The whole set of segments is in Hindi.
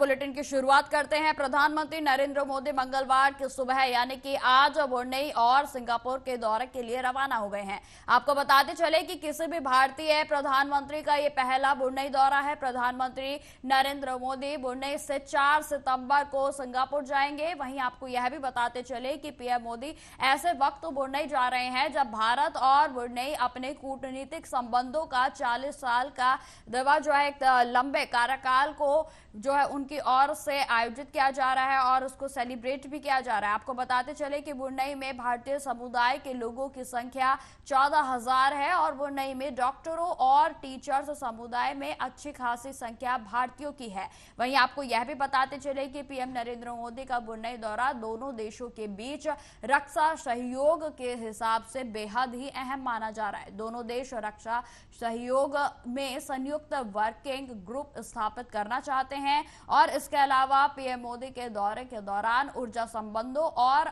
बुलेटिन की शुरुआत करते हैं। प्रधानमंत्री नरेंद्र मोदी मंगलवार की सुबह यानी कि आज ब्रुनेई और सिंगापुर के दौरे के लिए रवाना हो गए हैं। आपको बताते चले कि किसी भी भारतीय प्रधानमंत्री का ये पहला ब्रुनेई दौरा है। प्रधानमंत्री नरेंद्र मोदी ब्रुनेई से 4 सितंबर को सिंगापुर जाएंगे। वहीं आपको यह भी बताते चले कि पीएम मोदी ऐसे वक्त ब्रुनेई जा रहे हैं जब भारत और ब्रुनेई अपने कूटनीतिक संबंधों का 40 साल का दावा जो है एक लंबे कार्यकाल को जो है उनकी ओर से आयोजित किया जा रहा है और उसको सेलिब्रेट भी किया जा रहा है। आपको बताते चले कि ब्रुनेई में भारतीय समुदाय के लोगों की संख्या 14,000 है और ब्रुनेई में डॉक्टरों और टीचर्स समुदाय में अच्छी खासी संख्या भारतीयों की है। वहीं आपको यह भी बताते चले कि पीएम नरेंद्र मोदी का ब्रुनेई दौरा दोनों देशों के बीच रक्षा सहयोग के हिसाब से बेहद ही अहम माना जा रहा है। दोनों देश रक्षा सहयोग में संयुक्त वर्किंग ग्रुप स्थापित करना चाहते हैं और इसके अलावा पीएम मोदी के दौरे के दौरान ऊर्जा संबंधों और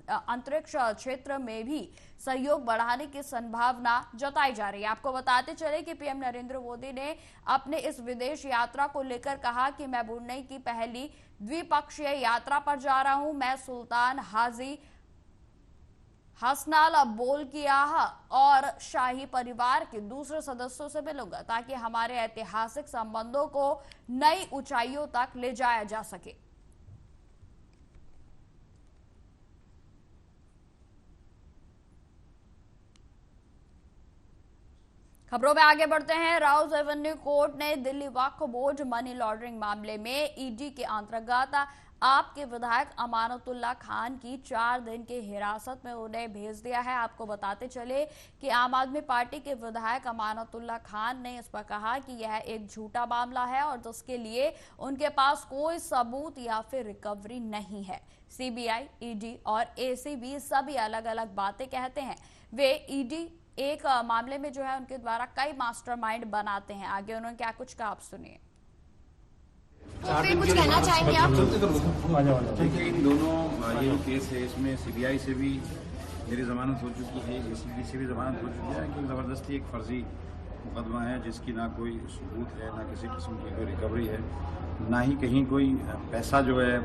अंतरिक्ष क्षेत्र में भी सहयोग बढ़ाने की संभावना जताई जा रही है। आपको बताते चले कि पीएम नरेंद्र मोदी ने अपने इस विदेश यात्रा को लेकर कहा कि मैं ब्रुनेई की पहली द्विपक्षीय यात्रा पर जा रहा हूं। मैं सुल्तान हाजी हसनाल बोलकियाह और शाही परिवार के दूसरे सदस्यों से मिलूंगा ताकि हमारे ऐतिहासिक संबंधों को नई ऊंचाइयों तक ले जाया जा सके। खबरों में आगे बढ़ते हैं। राउस एवेन्यू कोर्ट ने Delhi Waqf board money laundering मामले में ईडी के अंतर्गत आपके विधायक अमानतुल्लाह खान की 4 दिन की हिरासत में उन्हें भेज दिया है। आपको बताते चले कि आम आदमी पार्टी के विधायक अमानतुल्लाह खान ने इस पर कहा कि यह एक झूठा मामला है और जिसके लिए उनके पास कोई सबूत या फिर रिकवरी नहीं है। सीबीआई, ईडी और एसीबी सभी अलग अलग बातें कहते हैं। वे ईडी एक मामले में जो है उनके द्वारा कई मास्टरमाइंड बनाते हैं। आगे उन्होंने क्या कुछ कहा, आप सुनिए। कुछ कहना चाहेंगे आप? देखिए, इन दोनों ये केस है, इसमें सीबीआई से भी मेरी जमानत हो चुकी है, एसीबी से भी जमानत हो चुकी है, लेकिन ज़बरदस्ती एक फर्जी मुकदमा है जिसकी ना कोई सबूत है, ना किसी किस्म की कोई रिकवरी है, ना ही कहीं कोई पैसा जो है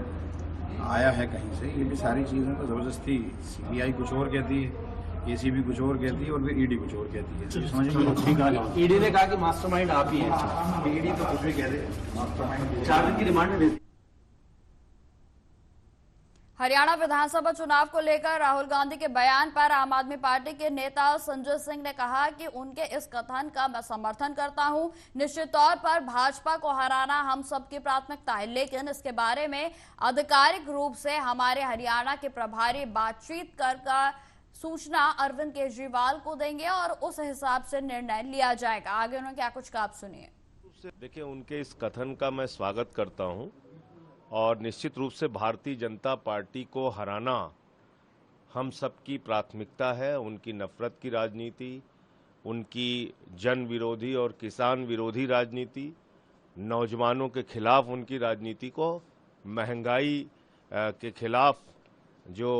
आया है कहीं से। ये भी सारी चीज़ें तो ज़बरदस्ती सीबीआई कुछ और कहती है, एसीबी कुछ और कहती है और फिर ईडी कुछ और कहती है। समझ ईडी ने कहा कि मास्टरमाइंड आप ही हैं। ईडी तो कुछ भी कह दे, मास्टरमाइंड 4 दिन की रिमांड में। हरियाणा विधानसभा चुनाव को लेकर राहुल गांधी के बयान पर आम आदमी पार्टी के नेता संजय सिंह ने कहा कि उनके इस कथन का मैं समर्थन करता हूं। निश्चित तौर पर भाजपा को हराना हम सबकी प्राथमिकता है, लेकिन इसके बारे में आधिकारिक रूप से हमारे हरियाणा के प्रभारी बातचीत कर सूचना अरविंद केजरीवाल को देंगे और उस हिसाब से निर्णय लिया जाएगा। आगे उन्होंने क्या कुछ कहा, आप सुनिए। देखिए, उनके इस कथन का मैं स्वागत करता हूं और निश्चित रूप से भारतीय जनता पार्टी को हराना हम सबकी प्राथमिकता है। उनकी नफरत की राजनीति, उनकी जन विरोधी और किसान विरोधी राजनीति, नौजवानों के खिलाफ उनकी राजनीति को, महंगाई के खिलाफ जो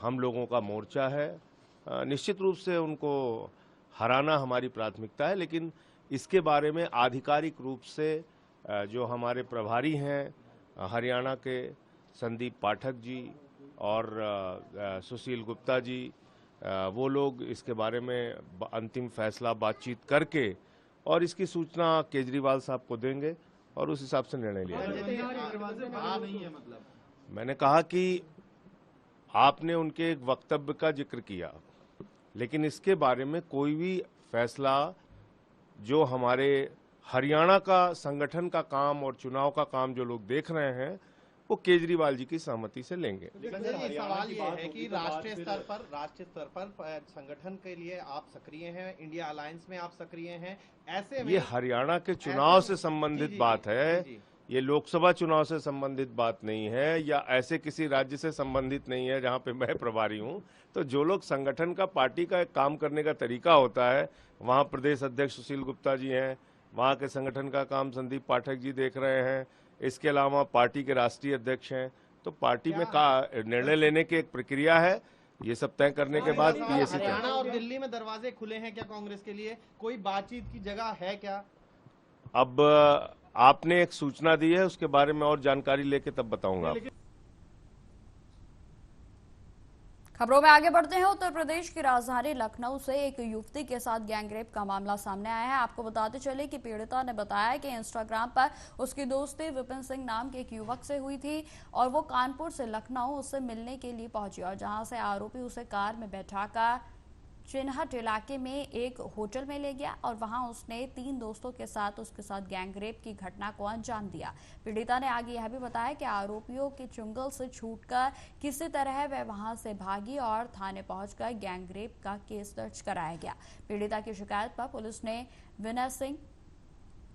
हम लोगों का मोर्चा है, निश्चित रूप से उनको हराना हमारी प्राथमिकता है। लेकिन इसके बारे में आधिकारिक रूप से जो हमारे प्रभारी हैं हरियाणा के, संदीप पाठक जी और सुशील गुप्ता जी, वो लोग इसके बारे में अंतिम फैसला बातचीत करके और इसकी सूचना केजरीवाल साहब को देंगे और उस हिसाब से निर्णय लिया जाएगा। मैंने कहा कि आपने उनके एक वक्तव्य का जिक्र किया, लेकिन इसके बारे में कोई भी फैसला जो हमारे हरियाणा का संगठन का काम और चुनाव का काम जो लोग देख रहे हैं वो केजरीवाल जी की सहमति से लेंगे। सवाल ये है कि राष्ट्रीय स्तर पर संगठन के लिए आप सक्रिय हैं, इंडिया अलायंस में आप सक्रिय हैं, ऐसे में ये हरियाणा के चुनाव से संबंधित बात है, ये लोकसभा चुनाव से संबंधित बात नहीं है या ऐसे किसी राज्य से संबंधित नहीं है जहां पे मैं प्रभारी हूं। तो जो लोग संगठन का, पार्टी का काम करने का तरीका होता है, वहां प्रदेश अध्यक्ष सुशील गुप्ता जी हैं, वहां के संगठन का काम संदीप पाठक जी देख रहे हैं, इसके अलावा पार्टी के राष्ट्रीय अध्यक्ष हैं। तो पार्टी में निर्णय लेने की एक प्रक्रिया है, ये सब तय करने के बाद पीएसी हरियाणा और दिल्ली में दरवाजे खुले हैं क्या कांग्रेस के लिए? कोई बातचीत की जगह है क्या? अब आपने एक सूचना दी है, उसके बारे में और जानकारी लेके तब बताऊंगा आपको। खबरों में आगे बढ़ते हैं। उत्तर प्रदेश की राजधानी लखनऊ से एक युवती के साथ गैंगरेप का मामला सामने आया है। आपको बताते चले कि पीड़िता ने बताया कि इंस्टाग्राम पर उसकी दोस्ती विपिन सिंह नाम के एक युवक से हुई थी और वो कानपुर से लखनऊ उससे मिलने के लिए पहुंची और जहां से आरोपी उसे कार में बैठाकर चिन्हट इलाके में एक होटल में ले गया और वहां उसने 3 दोस्तों के साथ उसके साथ गैंगरेप की घटना को अंजाम दिया। पीड़िता ने आगे यह भी बताया कि आरोपियों के चुंगल से छूटकर किसी तरह वह वहां से भागी और थाने पहुंचकर गैंगरेप का केस दर्ज कराया गया। पीड़िता की शिकायत पर पुलिस ने विनय सिंह,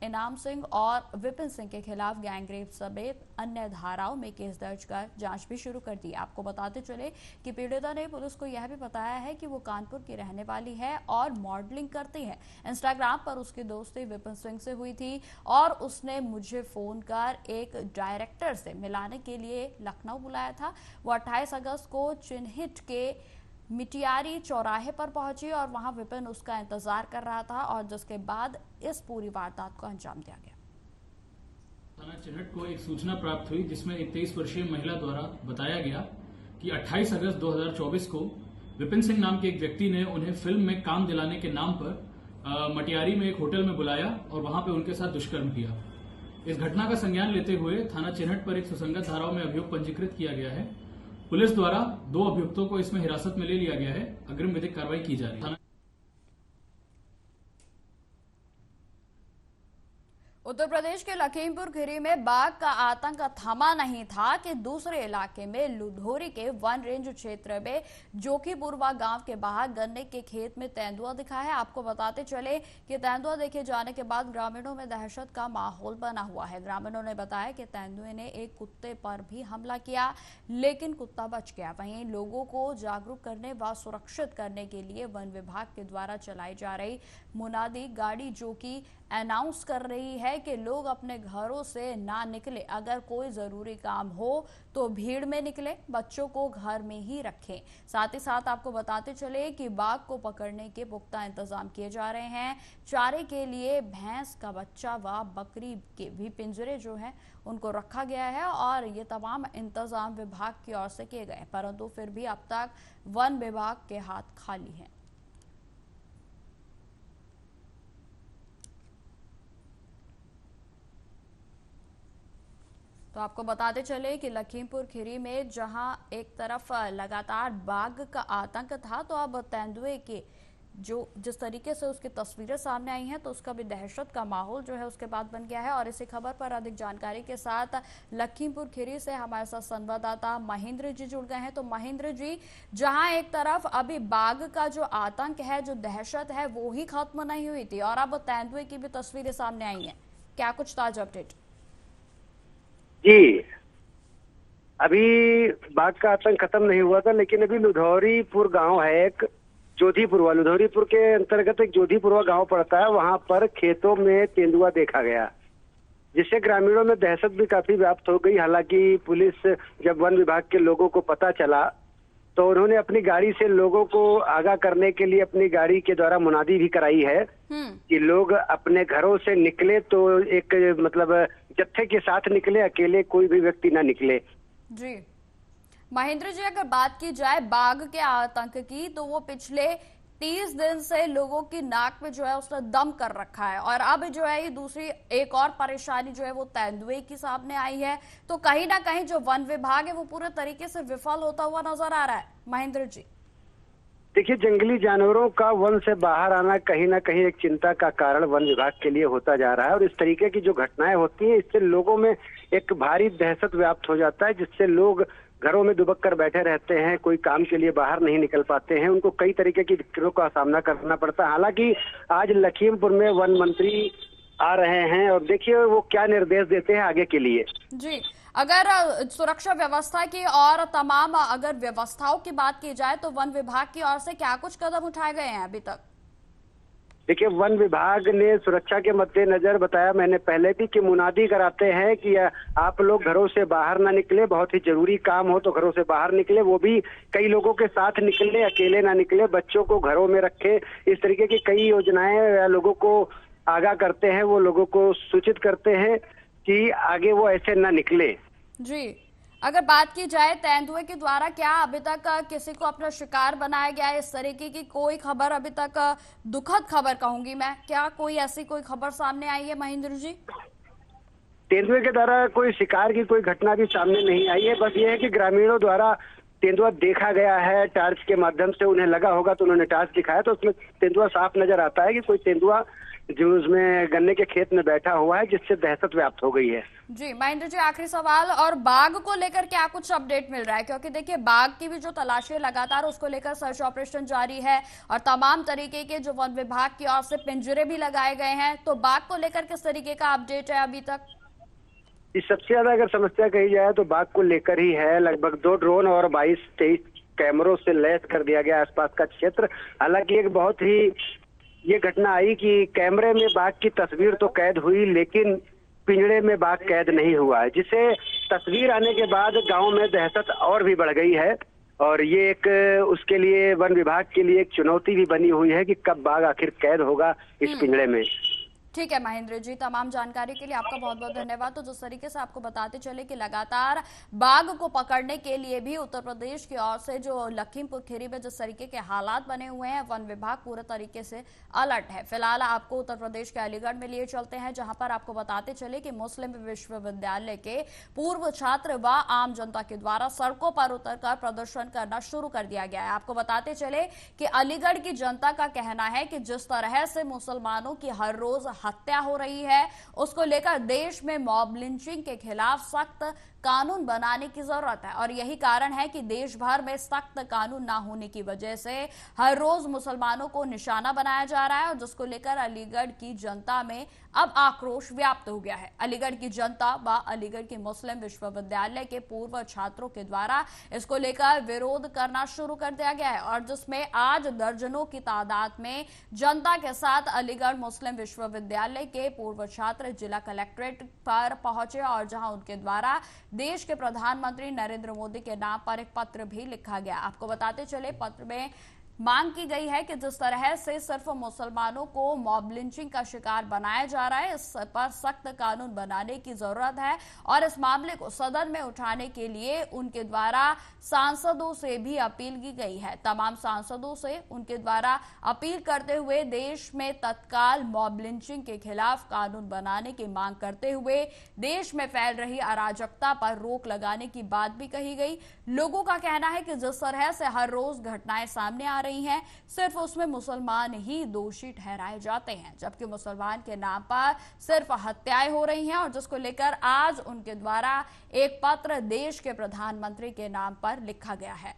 इनाम सिंह और विपिन सिंह के खिलाफ गैंगरेप समेत अन्य धाराओं में केस दर्ज कर जांच भी शुरू कर दी। आपको बताते चले कि पीड़िता ने पुलिस को यह भी बताया है कि वो कानपुर की रहने वाली है और मॉडलिंग करती है। इंस्टाग्राम पर उसकी दोस्ती विपिन सिंह से हुई थी और उसने मुझे फोन कर एक डायरेक्टर से मिलाने के लिए लखनऊ बुलाया था। वो 28 अगस्त को चिन्हिट के मिटियारी चौराहे पर पहुंची और वहां विपिन उसका इंतजार कर रहा था और जिसके बाद इस पूरी वारदात को अंजाम दिया गया। थाना चिन्हिट को एक सूचना प्राप्त हुई जिसमें एक 23 वर्षीय महिला द्वारा बताया गया कि 28 अगस्त 2024 को विपिन सिंह नाम के एक व्यक्ति ने उन्हें फिल्म में काम दिलाने के नाम पर मटियारी में एक होटल में बुलाया और वहां पे उनके साथ दुष्कर्म किया। इस घटना का संज्ञान लेते हुए थाना चिन्हिट पर एक सुसंगत धाराओं में अभियोग पंजीकृत किया गया है। पुलिस द्वारा 2 अभियुक्तों को इसमें हिरासत में ले लिया गया है। अग्रिम विधिक कार्रवाई की जा रही है। उत्तर प्रदेश के लखीमपुर खीरी में बाघ का आतंक थमा नहीं था कि दूसरे इलाके में लुधौरी के वन रेंज क्षेत्र में जोखीपुरवा गांव के बाहर गन्ने के खेत में तेंदुआ दिखा है। आपको बताते चले कि तेंदुआ देखे जाने के बाद ग्रामीणों में दहशत का माहौल बना हुआ है। ग्रामीणों ने बताया कि तेंदुए ने एक कुत्ते पर भी हमला किया लेकिन कुत्ता बच गया। वहीं लोगों को जागरूक करने व सुरक्षित करने के लिए वन विभाग के द्वारा चलाई जा रही मुनादी गाड़ी जो कि अनाउंस कर रही है कि लोग अपने घरों से ना निकले, अगर कोई जरूरी काम हो तो भीड़ में निकले, बच्चों को घर में ही रखें। साथ ही साथ आपको बताते चले कि बाघ को पकड़ने के पुख्ता इंतजाम किए जा रहे हैं। चारे के लिए भैंस का बच्चा व बकरी के भी पिंजरे जो हैं उनको रखा गया है और ये तमाम इंतजाम विभाग की ओर से किए गए, परंतु फिर भी अब तक वन विभाग के हाथ खाली हैं। तो आपको बताते चले कि लखीमपुर खीरी में जहां एक तरफ लगातार बाघ का आतंक था, तो अब तेंदुए के जिस तरीके से उसकी तस्वीरें सामने आई हैं तो उसका भी दहशत का माहौल जो है उसके बाद बन गया है। और इसी खबर पर अधिक जानकारी के साथ लखीमपुर खीरी से हमारे साथ संवाददाता महेंद्र जी जुड़ गए हैं। तो महेंद्र जी, जहां एक तरफ अभी बाघ का जो आतंक है, जो दहशत है, वो ही खत्म नहीं हुई थी और अब तेंदुए की भी तस्वीरें सामने आई हैं, क्या कुछ ताजा अपडेट? जी, अभी बाघ का आतंक खत्म नहीं हुआ था, लेकिन अभी लुधौरीपुर गांव है, एक जोधीपुरवा, लुधौरीपुर के अंतर्गत एक जोधीपुरवा गांव पड़ता है। वहां पर खेतों में तेंदुआ देखा गया, जिससे ग्रामीणों में दहशत भी काफी व्याप्त हो गई। हालांकि पुलिस जब वन विभाग के लोगों को पता चला तो उन्होंने अपनी गाड़ी से लोगों को आगाह करने के लिए अपनी गाड़ी के द्वारा मुनादी भी कराई है कि लोग अपने घरों से निकले तो एक मतलब जत्थे के साथ निकले, अकेले कोई भी व्यक्ति ना निकले। जी महेंद्र जी, अगर बात की जाए बाघ के आतंक की, तो वो पिछले 30 दिन से लोगों की नाक में जो है उसने दम कर रखा है और अब जो है ये दूसरी एक और परेशानी जो है वो तेंदुए की सामने आई है। तो कहीं ना कहीं जो वन विभाग है वो पूरे तरीके से विफल होता हुआ नजर आ रहा है। महेंद्र जी, देखिए, जंगली जानवरों का वन से बाहर आना कहीं ना कहीं एक चिंता का कारण वन विभाग के लिए होता जा रहा है और इस तरीके की जो घटनाएं होती हैं इससे लोगों में एक भारी दहशत व्याप्त हो जाता है, जिससे लोग घरों में दुबक कर बैठे रहते हैं, कोई काम के लिए बाहर नहीं निकल पाते हैं, उनको कई तरीके की दिक्कतों का सामना करना पड़ता है। हालांकि आज लखीमपुर में वन मंत्री आ रहे हैं और देखिए वो क्या निर्देश देते हैं आगे के लिए। जी, अगर सुरक्षा व्यवस्था की और तमाम अगर व्यवस्थाओं की बात की जाए तो वन विभाग की ओर से क्या कुछ कदम उठाए गए हैं अभी तक? देखिए, वन विभाग ने सुरक्षा के मद्देनजर बताया मैंने पहले भी कि मुनादी कराते हैं कि आप लोग घरों से बाहर ना निकले, बहुत ही जरूरी काम हो तो घरों से बाहर निकले, वो भी कई लोगों के साथ निकले, अकेले ना निकले, बच्चों को घरों में रखे। इस तरीके की कई योजनाएं लोगों को आगाह करते हैं, वो लोगों को सूचित करते हैं कि आगे वो ऐसे ना निकले। जी, अगर बात की जाए तेंदुए के द्वारा क्या अभी तक किसी को अपना शिकार बनाया गया है, इस तरीके की कोई खबर अभी तक, दुखद खबर कहूंगी मैं, क्या कोई ऐसी कोई खबर सामने आई है महेंद्र जी? तेंदुए के द्वारा कोई शिकार की कोई घटना भी सामने नहीं आई है। बस ये है कि ग्रामीणों द्वारा तेंदुआ देखा गया है, टार्च के माध्यम से उन्हें लगा होगा तो उन्होंने टार्च दिखाया तो उसमें तेंदुआ साफ नजर आता है कि कोई तेंदुआ जो उसमें गन्ने के खेत में बैठा हुआ है, जिससे दहशत व्याप्त हो गई है। जी महेंद्र जी, आखिरी सवाल, और बाघ को लेकर क्या कुछ अपडेट मिल रहा है? क्योंकि देखिए बाघ की भी जो तलाशी है लगातार, उसको लेकर सर्च ऑपरेशन जारी है और तमाम तरीके के जो वन विभाग की ओर से पिंजरे भी लगाए गए हैं, तो बाघ को लेकर किस तरीके का अपडेट है अभी तक? इस सबसे ज्यादा अगर समस्या कही जाए तो बाघ को लेकर ही है। लगभग 2 ड्रोन और 22-23 कैमरों से लैस कर दिया गया आसपास का क्षेत्र। हालांकि एक बहुत ही ये घटना आई कि कैमरे में बाघ की तस्वीर तो कैद हुई, लेकिन पिंजरे में बाघ कैद नहीं हुआ है, जिसे तस्वीर आने के बाद गांव में दहशत और भी बढ़ गई है। और ये एक उसके लिए वन विभाग के लिए एक चुनौती भी बनी हुई है कि कब बाघ आखिर कैद होगा इस पिंजरे में। ठीक है महेंद्र जी, तमाम जानकारी के लिए आपका बहुत बहुत धन्यवाद। तो जिस तरीके से आपको बताते चले कि लगातार बाघ को पकड़ने के लिए भी उत्तर प्रदेश की ओर से जो लखीमपुर खीरी में जिस तरीके के हालात बने हुए हैं, वन विभाग पूरे तरीके से अलर्ट है। फिलहाल आपको उत्तर प्रदेश के अलीगढ़ में लिए चलते हैं, जहां पर आपको बताते चले कि मुस्लिम विश्वविद्यालय के पूर्व छात्र व आम जनता के द्वारा सड़कों पर उतरकर प्रदर्शन करना शुरू कर दिया गया है। आपको बताते चले कि अलीगढ़ की जनता का कहना है कि जिस तरह से मुसलमानों की हर रोज हत्या हो रही है, उसको लेकर देश में मॉब लिंचिंग के खिलाफ सख्त कानून बनाने की जरूरत है। और यही कारण है कि देश भर में सख्त कानून ना होने की वजह से हर रोज मुसलमानों को निशाना बनाया जा रहा है, और जिसको लेकर अलीगढ़ की जनता में अब आक्रोश व्याप्त हो गया है। अलीगढ़ की जनता व अलीगढ़ की मुस्लिम विश्वविद्यालय के पूर्व छात्रों के द्वारा इसको लेकर विरोध करना शुरू कर दिया गया है, और जिसमें आज दर्जनों की तादाद में जनता के साथ अलीगढ़ मुस्लिम विश्वविद्यालय के पूर्व छात्र जिला कलेक्ट्रेट पर पहुंचे, और जहां उनके द्वारा देश के प्रधानमंत्री नरेंद्र मोदी के नाम पर एक पत्र भी लिखा गया। आपको बताते चले पत्र में मांग की गई है कि जिस तरह से सिर्फ मुसलमानों को मॉब लिंचिंग का शिकार बनाया जा रहा है, इस पर सख्त कानून बनाने की जरूरत है, और इस मामले को सदन में उठाने के लिए उनके द्वारा सांसदों से भी अपील की गई है। तमाम सांसदों से उनके द्वारा अपील करते हुए देश में तत्काल मॉब लिंचिंग के खिलाफ कानून बनाने की मांग करते हुए देश में फैल रही अराजकता पर रोक लगाने की बात भी कही गई। लोगों का कहना है कि जिस तरह से हर रोज घटनाएं सामने आ रही हैं, सिर्फ उसमें मुसलमान ही दोषी ठहराए जाते हैं, जबकि मुसलमान के नाम पर सिर्फ हत्याएं हो रही हैं, और जिसको लेकर आज उनके द्वारा एक पत्र देश के प्रधानमंत्री के नाम पर लिखा गया है।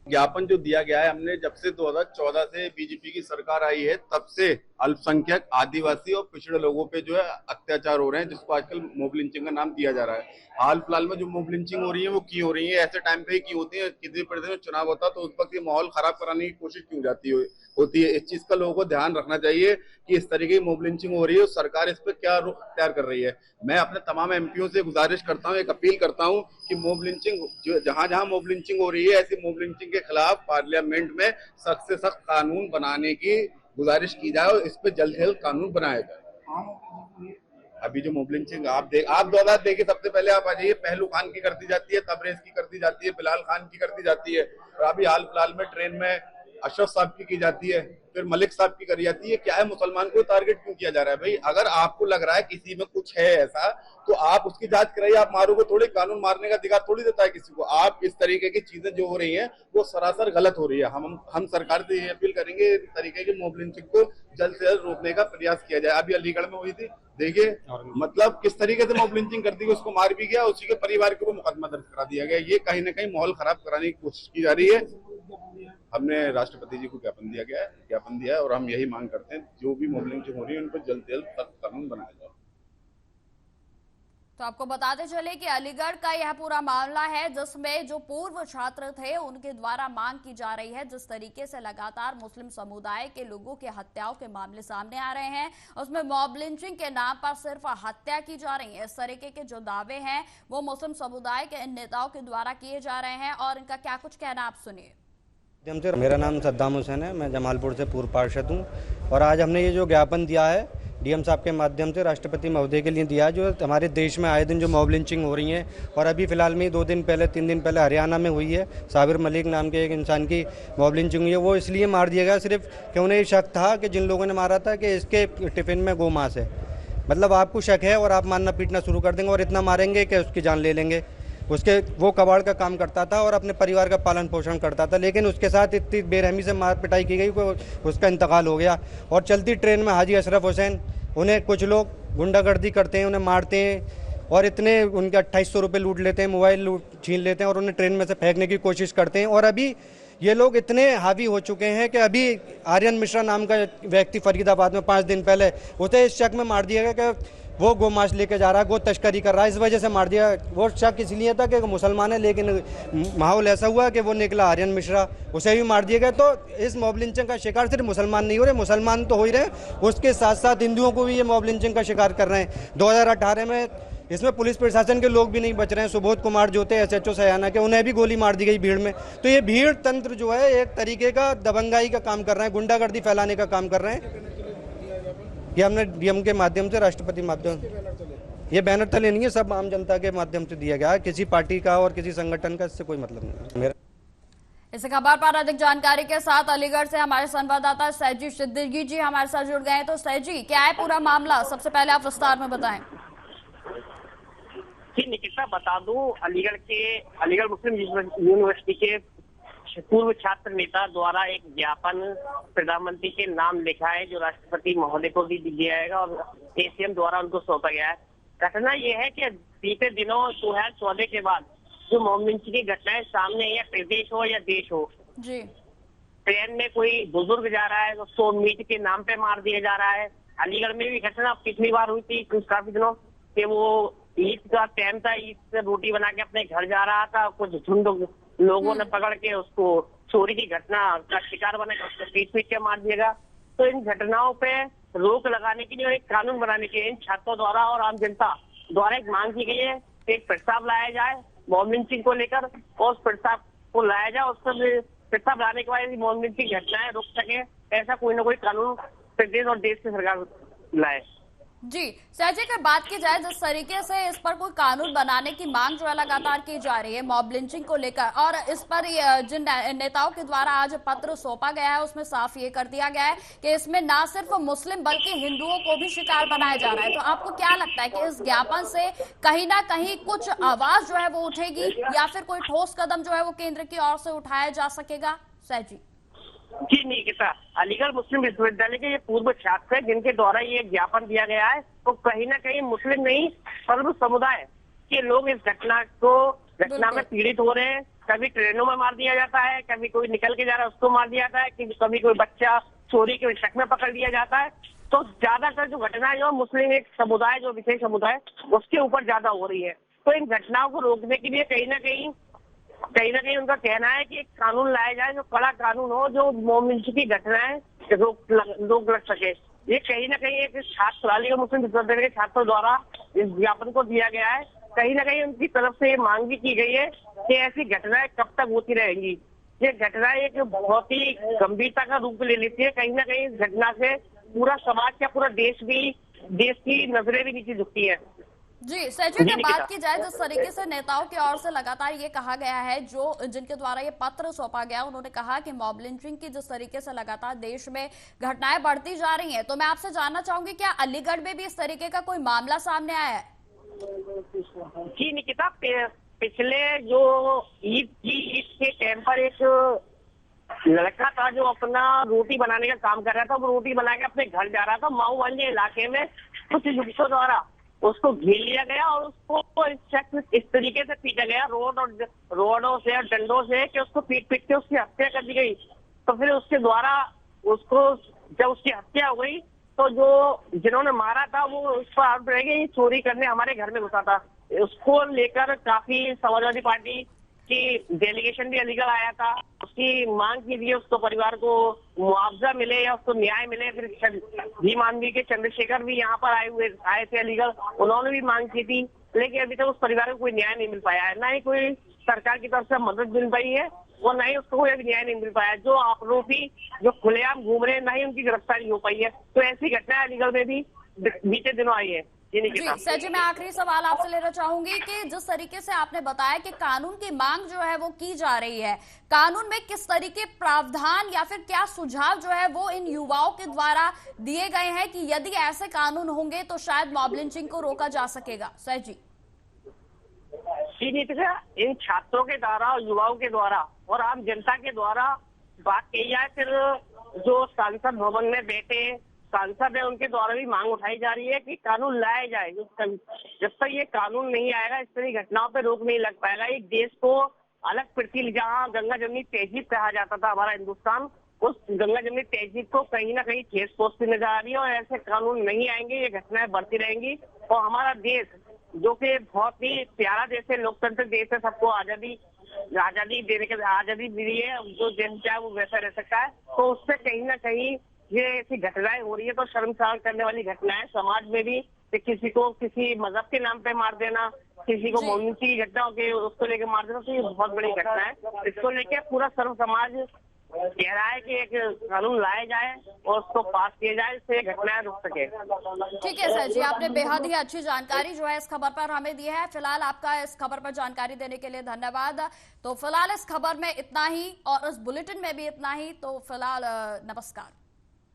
ज्ञापन जो दिया गया है, हमने जब से 2014 से बीजेपी की सरकार आई है तब से अल्पसंख्यक, आदिवासी और पिछड़े लोगों पे जो है अत्याचार हो रहे हैं, जिसको आजकल मॉब लिंचिंग का नाम दिया जा रहा है। हाल फिलहाल में जो मॉब लिंचिंग हो रही है वो क्यों हो रही है, ऐसे टाइम पे ही क्यों होती है? किसी प्रदेश में चुनाव होता तो उस वक्त ये माहौल खराब कराने की कोशिश क्यों होती है? इस चीज का लोगों को ध्यान रखना चाहिए कि इस तरीके की मॉब लिंचिंग हो रही है, सरकार इस पर क्या रुख तैयार कर रही है। मैं अपने तमाम एमपीओ से गुजारिश करता हूँ, एक अपील करता हूँ कि मॉब लिंचिंग जहां जहां मॉब लिंचिंग हो रही है, ऐसी मॉब लिंचिंग के खिलाफ पार्लियामेंट में सख्त से सख्त कानून बनाने की गुजारिश की जाए और इस पे जल्द से जल्द कानून बनाया जाए। अभी जो मॉब लिंचिंग आप 2000 देखिए, सबसे पहले आप आ जाइए, पहलू खान की कर दी जाती है, तबरेज की कर दी जाती है, बिलाल खान की कर दी जाती है, और अभी हाल फिलहाल में ट्रेन में अशरफ साहब की जाती है, फिर मलिक साहब की करी जाती है। क्या है, मुसलमान को टारगेट क्यों किया जा रहा है? भाई अगर आपको लग रहा है किसी में कुछ है ऐसा, तो आप उसकी जांच कराइए। आप मारोगे थोड़ी, कानून मारने का अधिकार थोड़ी देता है किसी को। आप इस तरीके की चीजें जो हो रही हैं वो सरासर गलत हो रही है। हम सरकार से ये अपील करेंगे इस तरीके की मॉब लिंचिंग को जल्द से जल्द रोकने का प्रयास किया जाए। अभी अलीगढ़ में हुई थी, देखिए मतलब किस तरीके से मॉब लिंचिंग कर दी, उसको मार भी गया, उसी के परिवार को मुकदमा दर्ज करा दिया गया। ये कहीं ना कहीं माहौल खराब कराने की कोशिश की जा रही है। हमने राष्ट्रपति जी को ज्ञापन दिया है और हम यही मांग करते हैं जो भी मॉब लिंचिंग हो रही है उन पर जल्द से जल्द सख्त कानून बनाया जाए। तो आपको बताते चले कि अलीगढ़ का यह पूरा मामला है, जिसमें जो पूर्व छात्र थे उनके द्वारा मांग की जा रही है। जिस तरीके से लगातार मुस्लिम समुदाय के लोगों के हत्याओं के मामले सामने आ रहे हैं, उसमें मॉब लिंचिंग के नाम पर सिर्फ हत्या की जा रही है। इस तरीके के जो दावे हैं वो मुस्लिम समुदाय के इन नेताओं के द्वारा किए जा रहे हैं, और इनका क्या कुछ कहना आप सुनिए। मेरा नाम सद्दाम हुसैन है, मैं जमालपुर से पूर्व पार्षद हूँ और आज हमने ये जो ज्ञापन दिया है डीएम साहब के माध्यम से राष्ट्रपति महोदय के लिए दिया है, जो हमारे देश में आए दिन जो मॉब लिंचिंग हो रही है और अभी फिलहाल में 3 दिन पहले हरियाणा में हुई है। साबिर मलिक नाम के एक इंसान की मॉब लिंचिंग हुई है। वो इसलिए मार दिया गया सिर्फ कि उन्हें शक था कि जिन लोगों ने मारा था कि इसके टिफिन में गौ मांस है। मतलब आपको शक है और आप मारना पीटना शुरू कर देंगे और इतना मारेंगे कि उसकी जान ले लेंगे। उसके वो कबाड़ का काम करता था और अपने परिवार का पालन पोषण करता था, लेकिन उसके साथ इतनी बेरहमी से मार पिटाई की गई कि उसका इंतकाल हो गया। और चलती ट्रेन में हाजी अशरफ हुसैन, उन्हें कुछ लोग गुंडागर्दी करते हैं, उन्हें मारते हैं और इतने उनके 2800 रुपये लूट लेते हैं, मोबाइल छीन लेते हैं और उन्हें ट्रेन में से फेंकने की कोशिश करते हैं। और अभी ये लोग इतने हावी हो चुके हैं कि अभी आर्यन मिश्रा नाम का व्यक्ति फरीदाबाद में 5 दिन पहले उसे इस शक में मार दिया गया कि वो गो मांस लेके जा रहा है, गो तस्करी कर रहा है, इस वजह से मार दिया। वो शक इसलिए था कि मुसलमान है, लेकिन माहौल ऐसा हुआ कि वो निकला आर्यन मिश्रा, उसे भी मार दिया गया। तो इस मॉब लिंचिंग का शिकार सिर्फ मुसलमान नहीं हो रहे, मुसलमान तो हो ही रहे, उसके साथ साथ हिंदुओं को भी ये मॉब लिंचिंग का शिकार कर रहे हैं। 2018 में इसमें पुलिस प्रशासन के लोग भी नहीं बच रहे हैं। सुबोध कुमार जो थे SHO सयाना के, उन्हें भी गोली मार दी गई भीड़ में। तो ये भीड़ तंत्र जो है एक तरीके का दबंगाई का काम कर रहे हैं, गुंडागर्दी फैलाने का काम कर रहे हैं। ये हमने डीएम के माध्यम से राष्ट्रपति माध्यम, ये बैनर तले नहीं है, सब आम जनता के माध्यम से दिया गया है, किसी पार्टी का और किसी संगठन का इससे कोई मतलब नहीं है। इस खबर पर अधिक जानकारी के साथ अलीगढ़ से हमारे संवाददाता सैजी सिद्दीकी जी हमारे साथ जुड़ गए हैं। तो सैजी, क्या है पूरा मामला, सबसे पहले आप विस्तार में बताएं। जी निकिता, बता दूं, अलीगढ़ मुस्लिम यूनिवर्सिटी के पूर्व छात्र नेता द्वारा एक ज्ञापन प्रधानमंत्री के नाम लिखा है, जो राष्ट्रपति महोदय को भी दिया जाएगा और ACM द्वारा उनको सौंपा गया है। घटना यह है कि बीते दिनों 2014 के बाद जो मॉब लिंचिंग की घटनाएं सामने, या प्रदेश हो या देश हो जी, ट्रेन में कोई बुजुर्ग जा रहा है तो उसको मीट के नाम पे मार दिया जा रहा है। अलीगढ़ में भी घटना पिछली बार हुई थी कुछ काफी दिनों कि वो ईद का टाइम था, ईद से रोटी बना के अपने घर जा रहा था, कुछ झुंड लोगों ने पकड़ के उसको चोरी की घटना का शिकार बना के उसको पीट के मार दिएगा। तो इन घटनाओं पे रोक लगाने के लिए और एक कानून बनाने के लिए इन छात्रों द्वारा और आम जनता द्वारा एक मांग की गई है कि एक प्रस्ताव लाया जाए मॉब लिंचिंग को लेकर, और उस प्रस्ताव को लाया जाए। उस पर प्रस्ताव लाने के बाद मॉब लिंचिंग की घटनाएं रुक सके, ऐसा कोई ना कोई कानून प्रदेश और देश की सरकार लाए। जी सैजी, अगर बात की जाए जिस तरीके से इस पर कोई कानून बनाने की मांग जो है लगातार की जा रही है मॉब लिंचिंग को लेकर, और इस पर जिन नेताओं के द्वारा आज पत्र सौंपा गया है उसमें साफ ये कर दिया गया है कि इसमें ना सिर्फ मुस्लिम बल्कि हिंदुओं को भी शिकार बनाया जा रहा है। तो आपको क्या लगता है कि इस ज्ञापन से कहीं ना कहीं कुछ आवाज जो है वो उठेगी या फिर कोई ठोस कदम जो है वो केंद्र की ओर से उठाया जा सकेगा? सैजी जी निकिता, अलीगढ़ मुस्लिम विश्वविद्यालय के ये पूर्व छात्र है जिनके द्वारा ये ज्ञापन दिया गया है, तो कहीं ना कहीं मुस्लिम नहीं सर्व समुदाय के लोग इस घटना में पीड़ित हो रहे हैं। कभी ट्रेनों में मार दिया जाता है, कभी कोई निकल के जा रहा है उसको मार दिया जाता है, कभी कोई बच्चा चोरी के शक में पकड़ लिया जाता है। तो ज्यादातर जो घटना है जो मुस्लिम एक समुदाय, जो विशेष समुदाय, उसके ऊपर ज्यादा हो रही है। तो इन घटनाओं को रोकने के लिए कहीं ना कहीं उनका कहना है कि एक कानून लाया जाए जो कड़ा कानून हो, जो मॉब लिंचिंग की घटनाएं रोक लग सके। ये कहीं ना कहीं एक छात्र, अलीगढ़ मुस्लिम विश्वविद्यालय के छात्रों द्वारा इस ज्ञापन को दिया गया है। कहीं ना कहीं उनकी तरफ से ये मांग भी की गई है कि ऐसी घटनाएं कब तक होती रहेंगी। ये घटनाएं एक बहुत ही गंभीरता का रूप ले लेती है। कहीं ना कहीं इस घटना से पूरा समाज या पूरा देश की नजरें भी नीचे झुकती है। जी सैजी, अगर बात की जाए जिस तरीके से नेताओं की ओर से लगातार ये कहा गया है, जिनके द्वारा ये पत्र सौंपा गया, उन्होंने कहा कि मॉब लिंचिंग की जिस तरीके से लगातार देश में घटनाएं बढ़ती जा रही हैं, तो मैं आपसे जानना चाहूंगी क्या अलीगढ़ में भी इस तरीके का कोई मामला सामने आया है? जी निकिता, पिछले जो ईद के टाइम पर एक लड़का था जो अपना रोटी बनाने का काम कर रहा था, वो रोटी बना के अपने घर जा रहा था। माऊवाली इलाके में कुछ युवकों द्वारा उसको घेर लिया गया और उसको इस तरीके से पीटा गया रोडों से और डंडों से कि उसको पीट के उसकी हत्या कर दी गई। तो फिर उसके द्वारा जब उसकी हत्या हो गई तो जो जिन्होंने मारा था वो उस पर आरोप रहेगा ये चोरी करने हमारे घर में घुसा था। उसको लेकर काफी समाजवादी पार्टी की डेलीगेशन भी अलीगढ़ आया था। उसकी मांग की थी उसको परिवार को मुआवजा मिले या उसको न्याय मिले। फिर भीम आर्मी के चंद्रशेखर भी यहाँ पर आए थे अलीगढ़, उन्होंने भी मांग की थी, लेकिन अभी तक उस परिवार को कोई न्याय नहीं मिल पाया है, ना ही कोई सरकार की तरफ से मदद मिल पाई है और न ही उसको कोई न्याय नहीं मिल पाया। जो आरोपी जो खुलेआम घूम रहे हैं, न ही उनकी गिरफ्तारी हो पाई है। तो ऐसी घटना अलीगढ़ में भी बीते दिनों आई है। जी सर जी, मैं आखिरी सवाल आपसे लेना चाहूंगी कि जिस तरीके से आपने बताया कि कानून की मांग जो है वो की जा रही है, कानून में किस तरीके प्रावधान या फिर क्या सुझाव जो है वो इन युवाओं के द्वारा दिए गए हैं कि यदि ऐसे कानून होंगे तो शायद मॉब लिंचिंग को रोका जा सकेगा? सर जी नीतिका, इन छात्रों के द्वारा, युवाओं के द्वारा और आम जनता के द्वारा बात की जाए, फिर जो सांसद भवन में बैठे सांसद है उनके द्वारा भी मांग उठाई जा रही है कि कानून लाया जाए। जब तक ये कानून नहीं आएगा इस तरह की घटनाओं पर रोक नहीं लग पाएगा। एक देश को अलग पृथ्वी, जहाँ गंगा जमनी तहजीब कहा जाता था हमारा हिंदुस्तान, उस गंगा जमनी तहजीब को कहीं ना कहीं ठेस पहुंचती नजर आ रही है। और ऐसे कानून नहीं आएंगे, ये घटनाएं बढ़ती रहेंगी और हमारा देश जो कि बहुत ही प्यारा देश है, लोकतंत्र देश है, सबको आजादी देने के आजादी मिली है, जो जैसे चाहे वो वैसा रह सकता है। तो उससे कहीं ना कहीं ये ऐसी घटनाएं हो रही है तो शर्मसार करने वाली घटनाएं समाज में भी, किसी को किसी मजहब के नाम पे मार देना, किसी को मोमिन की घटनाओं के उसको लेकर मार देना, तो ये बहुत बड़ी घटना है। इसको लेकर पूरा सर्व समाज कह रहा है कि एक कानून लाया जाए और उसको पास किया जाए, इससे घटनाएं रुक सके। ठीक है सर जी, आपने बेहद ही अच्छी जानकारी जो है इस खबर पर हमें दी है। फिलहाल आपका इस खबर पर जानकारी देने के लिए धन्यवाद। तो फिलहाल इस खबर में इतना ही और इस बुलेटिन में भी इतना ही। तो फिलहाल नमस्कार।